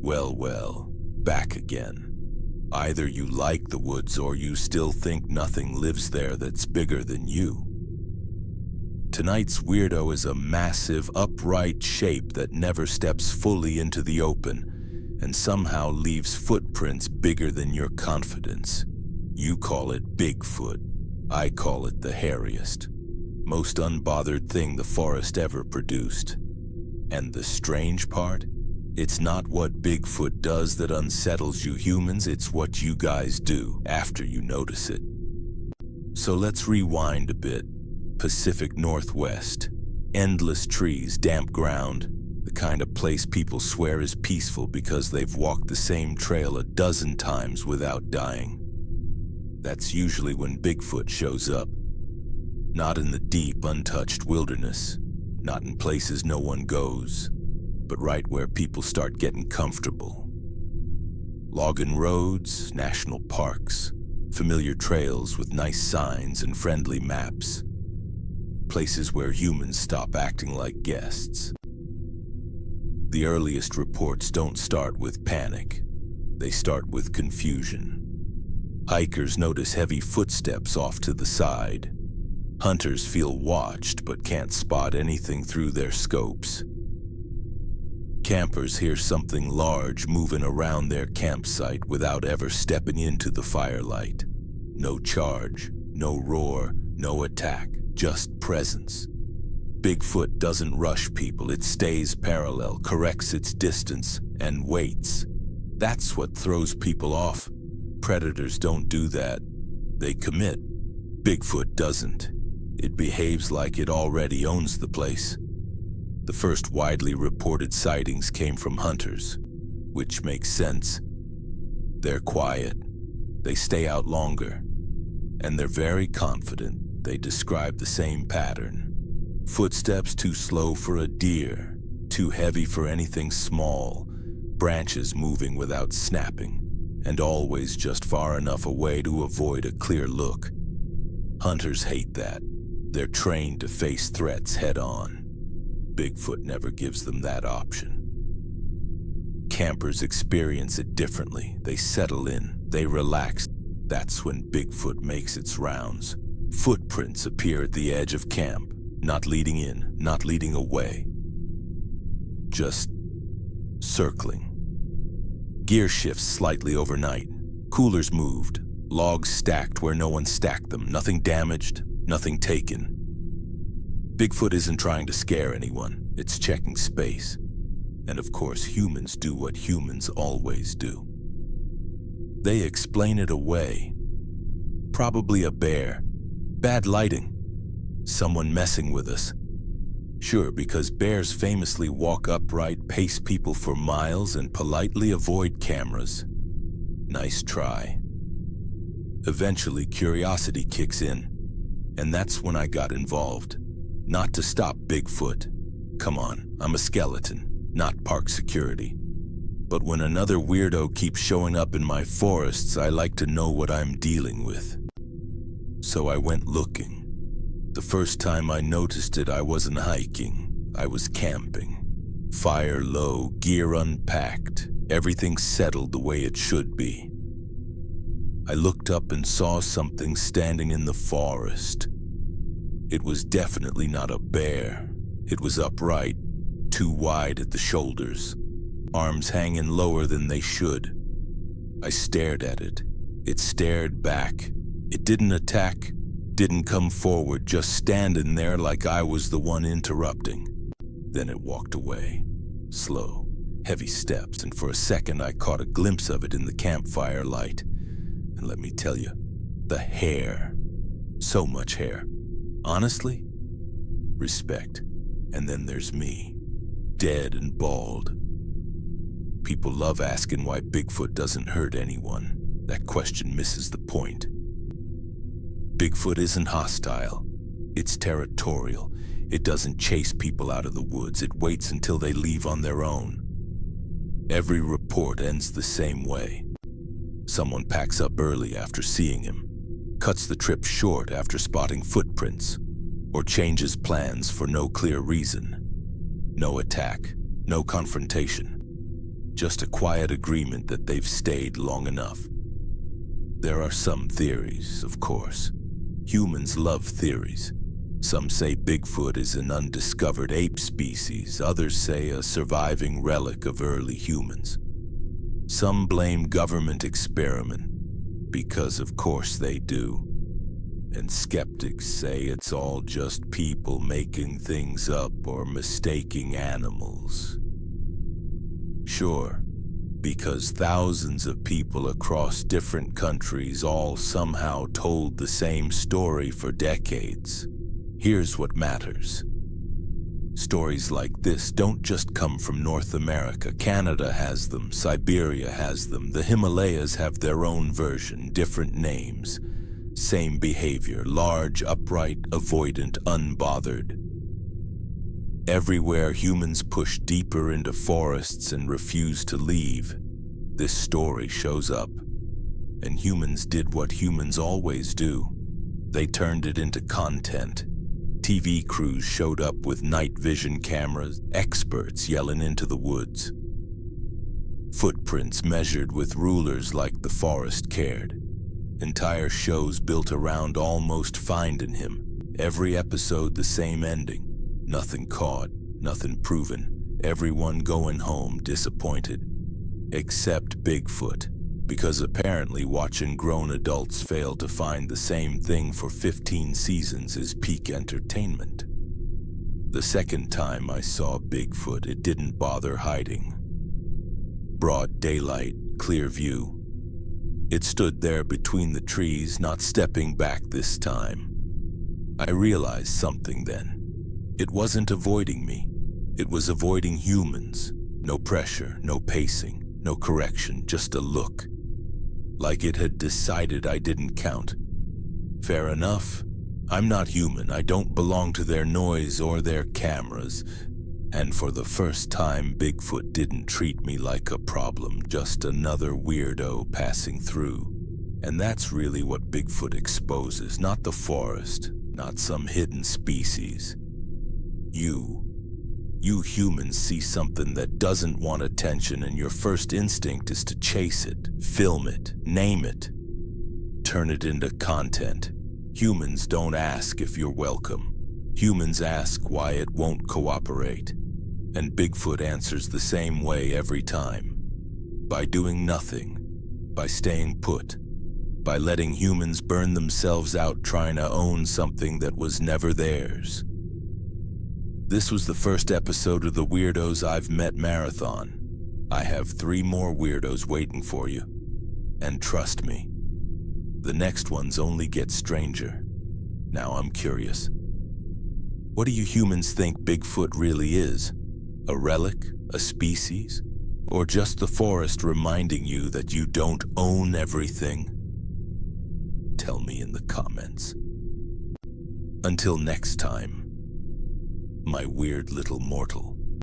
Well, back again. Either you like the woods or you still think nothing lives there that's bigger than you. Tonight's weirdo is a massive, upright shape that never steps fully into the open and somehow leaves footprints bigger than your confidence. You call it Bigfoot. I call it the hairiest, most unbothered thing the forest ever produced. And the strange part? It's not what Bigfoot does that unsettles you humans, it's what you guys do after you notice it. So let's rewind a bit. Pacific Northwest. Endless trees, damp ground, the kind of place people swear is peaceful because they've walked the same trail a dozen times without dying. That's usually when Bigfoot shows up. Not in the deep, untouched wilderness, not in places no one goes, but right where people start getting comfortable. Logging roads, national parks, familiar trails with nice signs and friendly maps. Places where humans stop acting like guests. The earliest reports don't start with panic. They start with confusion. Hikers notice heavy footsteps off to the side. Hunters feel watched but can't spot anything through their scopes. Campers hear something large moving around their campsite without ever stepping into the firelight. No charge, no roar, no attack, just presence. Bigfoot doesn't rush people, it stays parallel, corrects its distance, and waits. That's what throws people off. Predators don't do that. They commit. Bigfoot doesn't. It behaves like it already owns the place. The first widely reported sightings came from hunters, which makes sense. They're quiet. They stay out longer. And they're very confident. They describe the same pattern. Footsteps too slow for a deer, too heavy for anything small, branches moving without snapping, and always just far enough away to avoid a clear look. Hunters hate that. They're trained to face threats head-on. Bigfoot never gives them that option. Campers experience it differently. They settle in, they relax. That's when Bigfoot makes its rounds. Footprints appear at the edge of camp, not leading in, not leading away. Just circling. Gear shifts slightly overnight. Coolers moved, logs stacked where no one stacked them, nothing damaged, nothing taken. Bigfoot isn't trying to scare anyone, it's checking space. And of course, humans do what humans always do. They explain it away. Probably a bear. Bad lighting. Someone messing with us. Sure, because bears famously walk upright, pace people for miles, and politely avoid cameras. Nice try. Eventually, curiosity kicks in, and that's when I got involved. Not to stop Bigfoot. Come on, I'm a skeleton, not park security. But when another weirdo keeps showing up in my forests, I like to know what I'm dealing with. So I went looking. The first time I noticed it, I wasn't hiking. I was camping. Fire low, gear unpacked, everything settled the way it should be. I looked up and saw something standing in the forest. It was definitely not a bear. It was upright, too wide at the shoulders, arms hanging lower than they should. I stared at it. It stared back. It didn't attack, didn't come forward, just standing there like I was the one interrupting. Then it walked away. Slow, heavy steps, and for a second I caught a glimpse of it in the campfire light. And let me tell you, the hair. So much hair. Honestly, respect. And then there's me, dead and bald. People love asking why Bigfoot doesn't hurt anyone. That question misses the point. Bigfoot isn't hostile. It's territorial. It doesn't chase people out of the woods. It waits until they leave on their own. Every report ends the same way. Someone packs up early after seeing him, cuts the trip short after spotting footprints, or changes plans for no clear reason. No attack, no confrontation. just a quiet agreement that they've stayed long enough. There are some theories, of course. Humans love theories. Some say Bigfoot is an undiscovered ape species, others say a surviving relic of early humans. Some blame government experiment, because of course they do. And skeptics say it's all just people making things up or mistaking animals. Sure, because thousands of people across different countries all somehow told the same story for decades. Here's what matters. Stories like this don't just come from North America. Canada has them, Siberia has them, the Himalayas have their own version, different names. Same behavior, large, upright, avoidant, unbothered. Everywhere humans push deeper into forests and refuse to leave, this story shows up. And humans did what humans always do. They turned it into content. TV crews showed up with night vision cameras, experts yelling into the woods. Footprints measured with rulers like the forest cared. Entire shows built around almost finding him. Every episode the same ending. Nothing caught, nothing proven. Everyone going home disappointed. Except Bigfoot, because apparently watching grown adults fail to find the same thing for 15 seasons is peak entertainment. The second time I saw Bigfoot, it didn't bother hiding. Broad daylight, clear view. It stood there between the trees, not stepping back this time. I realized something then. It wasn't avoiding me. It was avoiding humans. No pressure, no pacing, no correction, just a look. Like it had decided I didn't count. Fair enough. I'm not human. I don't belong to their noise or their cameras. And for the first time, Bigfoot didn't treat me like a problem, just another weirdo passing through. And that's really what Bigfoot exposes, not the forest, not some hidden species. You humans see something that doesn't want attention, and your first instinct is to chase it, film it, name it, turn it into content. Humans don't ask if you're welcome. Humans ask why it won't cooperate. And Bigfoot answers the same way every time. By doing nothing. By staying put. By letting humans burn themselves out trying to own something that was never theirs. This was the first episode of the Weirdos I've Met marathon. I have 3 more weirdos waiting for you. And trust me, the next ones only get stranger. Now I'm curious. What do you humans think Bigfoot really is? A relic? A species? Or just the forest reminding you that you don't own everything? Tell me in the comments. Until next time, my weird little mortal.